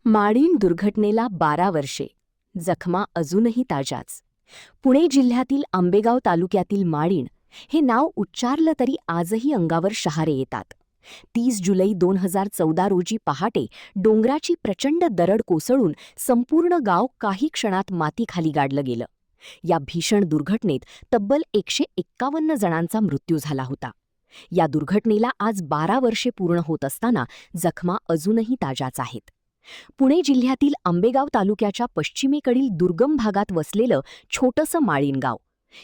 माळीण दुर्घटनेला 12 वर्षे, जखमा अजूनही ताज्याच. पुणे जिल्ह्यातील आंबेगाव तालुक्यातील माळीण हे नाव उच्चारलं तरी आजही अंगावर शहारे येतात. 30 जुलै 2014 रोजी पहाटे डोंगराची प्रचंड दरड कोसळून संपूर्ण गाव काही क्षणात मातीखाली गाडलं गेलं. या भीषण दुर्घटनेत तब्बल 151 जणांचा मृत्यू झाला होता. या दुर्घटनेला आज 12 वर्षे पूर्ण होत असताना जखमा अजूनही ताज्याच आहेत. पुणे जिल्ह्यातील आंबेगाव तालुक्याच्या पश्चिमेकडील दुर्गम भागात वसलेलं छोटंसं माळीण गाव.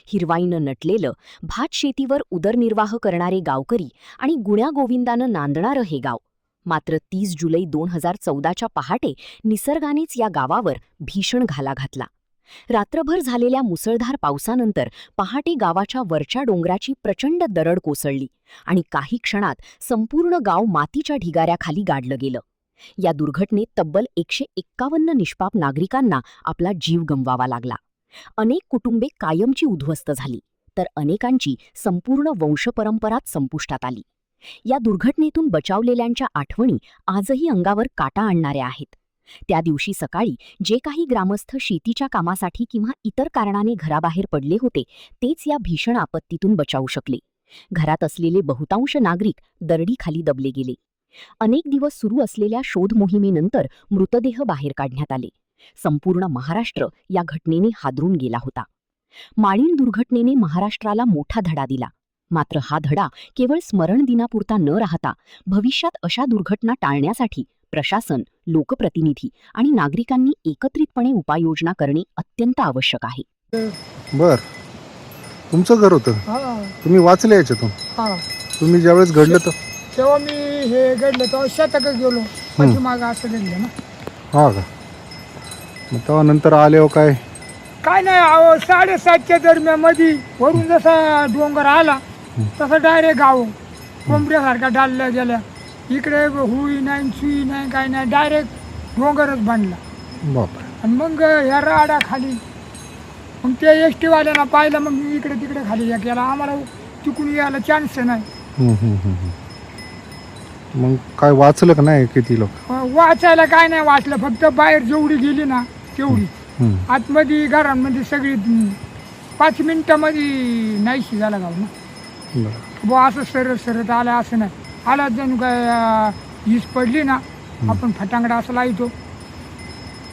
हिरवाईनं नटलेलं, भात शेतीवर उदरनिर्वाह करणारे गावकरी आणि गुण्यागोविंदानं नांदणारं हे गाव. मात्र 30 जुलै 2014च्या पहाटे निसर्गानेच या गावावर भीषण घाला घातला. रात्रभर झालेल्या मुसळधार पावसानंतर पहाटे गावाच्या वरच्या डोंगराची प्रचंड दरड कोसळली आणि काही क्षणात संपूर्ण गाव मातीच्या ढिगाऱ्याखाली गाडलं गेलं. या दुर्घटनेत तब्बल 151 निष्पाप नागरिकांना आपला जीव गमवावा लागला. अनेक कुटुंबे कायमची उद्ध्वस्त झाली, तर अनेकांची संपूर्ण वंशपरंपराच संपुष्टात आली. या दुर्घटनेतून बचावलेल्यांच्या आठवणी आजही अंगावर काटा आणणाऱ्या आहेत. त्या दिवशी सकाळी जे काही ग्रामस्थ शेतीच्या कामासाठी किंवा इतर कारणाने घराबाहेर पडले होते, तेच या भीषण आपत्तीतून बचावू शकले. घरात असलेले बहुतांश नागरिक दरडीखाली दबले गेले. अनेक दिवस सुरू असलेल्या शोध मोहिमेनंतर मृतदेह बाहेर काढण्यात आले. संपूर्ण महाराष्ट्र या घटनेने हादरून गेला होता. माळीण दुर्घटनेने महाराष्ट्राला मोठा धडा दिला. मात्र हा धडा केवळ स्मरण दिनापुरता न राहता भविष्यात अशा दुर्घटना टाळण्यासाठी प्रशासन, लोकप्रतिनिधी आणि नागरिकांनी एकत्रितपणे उपाययोजना करणे अत्यंत आवश्यक आहे. बर, तुमचं घर होतं, तुम्ही वाचले याच्यातून? तुम्ही ज्यावेळेस घडलं तेव्हा मी हे घडलं तेव्हा शेतात गेलो, पाठीमागं असं घडलं ना. हा का? मग तेव्हा नंतर आले काय नाही, अहो 7:30च्या दरम्यान मध्ये वरून जसा डोंगर आला तसं डायरेक्ट गाव कोंबड्यासारखा डालल्या गेल्या. इकडे हुई नाही, सुई नाही, काय नाही, डायरेक्ट डोंगरच बांधला. बापरे. आणि मग ह्या राडा खाली मग ते एस टीवाल्यांना पाहिलं, मग इकडे तिकडे खाली या केला. आम्हाला तिकडून यायला चान्स नाही. मग काय वाचलं का नाही? किती लोक वाचायला काय नाही वाचलं, फक्त बाहेर जेवढी गेली ना तेवढी. आतमध्ये घरांमध्ये सगळी 5 मिनिटामध्ये नाहीशी झाला गाव ना. बुवा असं सरत सरत आला असं नाही आला, जणू काय वीज पडली ना, आपण फटांगडा असं लावतो,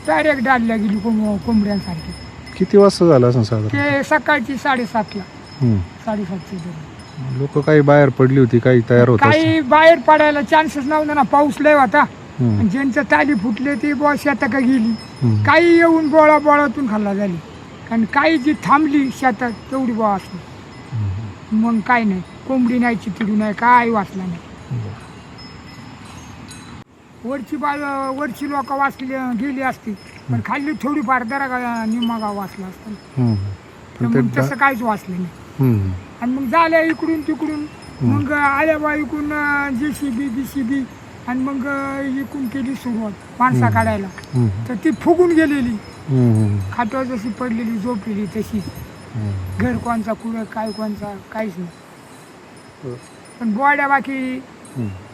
डायरेक्ट डालल्या गेली कोंबड्यांसारखी. किती वाजता झालं असं साधारण? ते सकाळची 7:30ला 7:30च्या. लोक काही बाहेर पडली होती, काही तयार होत? काही बाहेर पडायला चान्सेस नव्हता ना, पाऊस लय होता. ज्यांचं ताली फुटले ते बुवा शेतात गेली, काही येऊन बोळातून खाल्ला झाली. कारण काही जी थांबली शेतात तेवढी बुवा असली. मग काय नाही, कोंबडी नाही, चितडी नाही, काय वाचला नाही. वरची लोक वाचली गेली असती, पण खाल्ली थोडीफार जरा निम्मा गाव वाचला असतं. मग तसं काहीच वाचलं नाही. आणि मग झाल्या इकडून तिकडून, मग आल्या बा इकडून JCB आणि मग इकडून केली सुरुवात माणसा काढायला. तर ती फुगून गेलेली, खाटावर जशी पडलेली झोपलेली तशीच. घर कोणचा कुठं काय कोणचा काहीच नाही. पण बॉड्या बाकी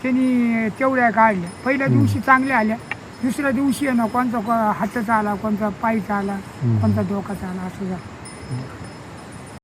त्यांनी तेवढ्या काढल्या. पहिल्या दिवशी चांगल्या आल्या, दुसऱ्या दिवशी आहे ना कोणचा हाताचा आला, कोणचा पायचा आला, कोणचा डोकाचा आला, असं झालं.